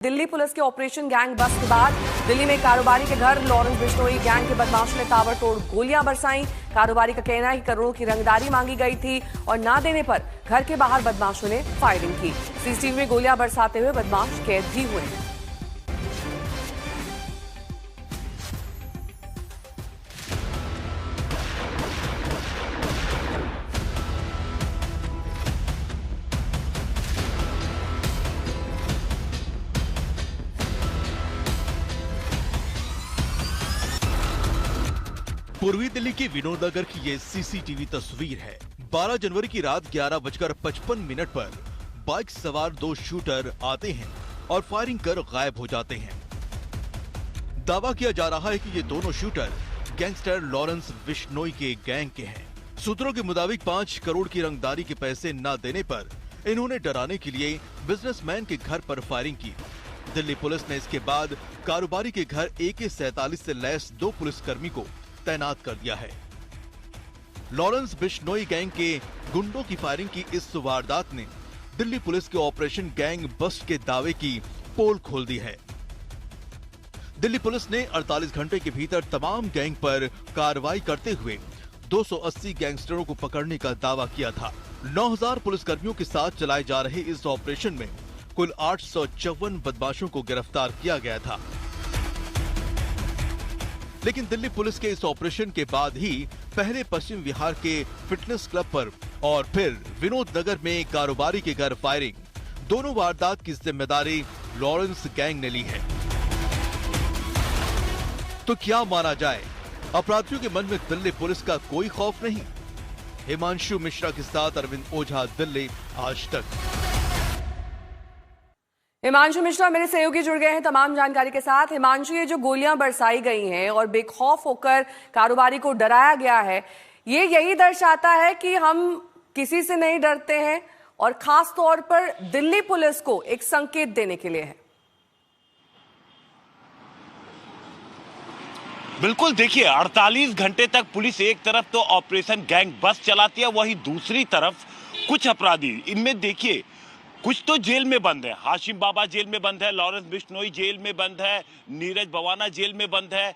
Delhi police के operation gang bast के बाद दिल्ली में कारोबारी के घर लॉरेंस बिश्नोई गैंग के बदमाशों ने ताबड़तोड़ गोलियां बरसाईं। कारोबारी का कहना है कि करोड़ों की रंगदारी मांगी गई थी और ना देने पर घर के बाहर बदमाशों ने फायरिंग की। सीसीटीवी में गोलियां बरसाते हुए बदमाश कैद भी हुए। पूर्वी दिल्ली के विनोद नगर की ये सीसीटीवी तस्वीर है। 12 जनवरी की रात 11:55 पर बाइक सवार दो शूटर आते हैं और फायरिंग कर गायब हो जाते हैं। दावा किया जा रहा है कि ये दोनों शूटर गैंगस्टर लॉरेंस बिश्नोई के गैंग के हैं। सूत्रों के मुताबिक 5 करोड़ की रंगदारी के पैसे न देने पर इन्होंने डराने के लिए बिजनेसमैन के घर पर फायरिंग की। दिल्ली पुलिस ने इसके बाद कारोबारी के घर AK-47 से लैस 2 पुलिसकर्मी को तैनात कर दिया है। लॉरेंस बिश्नोई गैंग के गुंडों की फायरिंग की इस वारदात ने दिल्ली पुलिस के ऑपरेशन गैंग बस्ट के दावे की पोल खोल दी है। दिल्ली पुलिस ने 48 घंटे के भीतर तमाम गैंग पर कार्रवाई करते हुए 280 गैंगस्टरों को पकड़ने का दावा किया था। 9000 पुलिसकर्मियों के साथ चलाए जा रहे इस ऑपरेशन में कुल 854 बदमाशों को गिरफ्तार किया गया था। लेकिन दिल्ली पुलिस के इस ऑपरेशन के बाद ही पहले पश्चिम विहार के फिटनेस क्लब पर और फिर विनोद नगर में कारोबारी के घर फायरिंग, दोनों वारदात की जिम्मेदारी लॉरेंस गैंग ने ली है। तो क्या माना जाए, अपराधियों के मन में दिल्ली पुलिस का कोई खौफ नहीं? हिमांशु मिश्रा के साथ अरविंद ओझा, दिल्ली आज तक। हिमांशु मिश्रा मेरे सहयोगी जुड़ गए हैं तमाम जानकारी के साथ। हिमांशु, ये जो गोलियां बरसाई गई हैं और बेखौफ होकर कारोबारी को डराया गया है, ये यही दर्शाता है कि हम किसी से नहीं डरते हैं और खास तौर पर दिल्ली पुलिस को एक संकेत देने के लिए है। बिल्कुल, देखिए 48 घंटे तक पुलिस एक तरफ तो ऑपरेशन गैंग बस्ट चलाती है, वहीं दूसरी तरफ कुछ अपराधी, इनमें देखिए कुछ तो जेल में बंद है। हाशिम बाबा जेल में बंद है, लॉरेंस बिश्नोई जेल में बंद है, नीरज भवाना जेल में बंद है,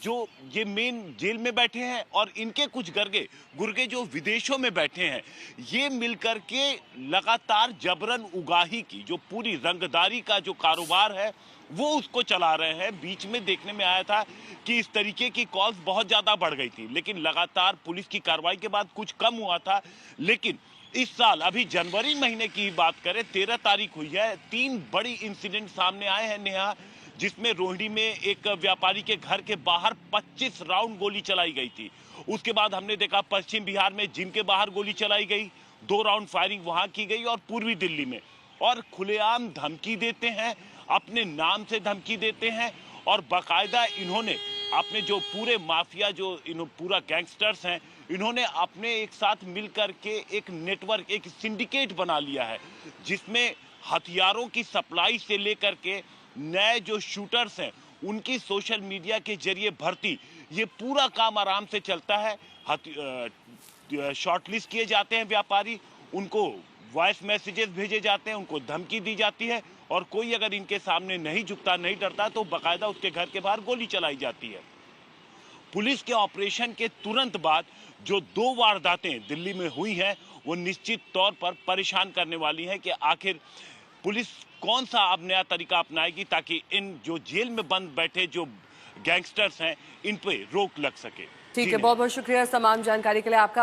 जो ये मेन जेल में बैठे हैं और इनके कुछ गुर्गे जो विदेशों में बैठे हैं, ये मिलकर के लगातार जबरन उगाही की जो पूरी रंगदारी का जो कारोबार है वो उसको चला रहे हैं। बीच में देखने में आया था कि इस तरीके की कॉल्स बहुत ज्यादा बढ़ गई थी, लेकिन लगातार पुलिस की कार्रवाई के बाद कुछ कम हुआ था। लेकिन इस साल अभी जनवरी महीने की बात करें, 13 तारीख हुई है, 3 बड़ी इंसिडेंट सामने आए हैं नेहा, जिसमें रोहिणी में एक व्यापारी के घर के बाहर 25 राउंड गोली चलाई गई थी। उसके बाद हमने देखा पश्चिम बिहार में जिम के बाहर गोली चलाई गई, 2 राउंड फायरिंग वहां की गई और पूर्वी दिल्ली में, और खुलेआम धमकी देते हैं, अपने नाम से धमकी देते हैं और बाकायदा इन्होंने अपने जो पूरे माफिया जो पूरा गैंगस्टर्स हैं, इन्होंने अपने एक साथ मिलकर के एक नेटवर्क, एक सिंडिकेट बना लिया है, जिसमें हथियारों की सप्लाई से लेकर के नए जो शूटर्स हैं उनकी सोशल मीडिया के जरिए भर्ती, ये पूरा काम आराम से चलता है। शॉर्टलिस्ट किए जाते हैं व्यापारी, उनको वॉइस मैसेजेस भेजे जाते हैं, उनको धमकी दी जाती है और कोई अगर इनके सामने नहीं झुकता, नहीं डरता, तो बाकायदा उसके घर के बाहर गोली चलाई जाती है। पुलिस के ऑपरेशन के तुरंत बाद जो 2 वारदातें दिल्ली में हुई हैं, वो निश्चित तौर पर परेशान करने वाली हैं कि आखिर पुलिस कौन सा अब नया तरीका अपनाएगी ताकि इन जो जेल में बंद बैठे जो गैंगस्टर्स हैं इन पे रोक लग सके। ठीक है, बहुत बहुत शुक्रिया तमाम जानकारी के लिए आपका।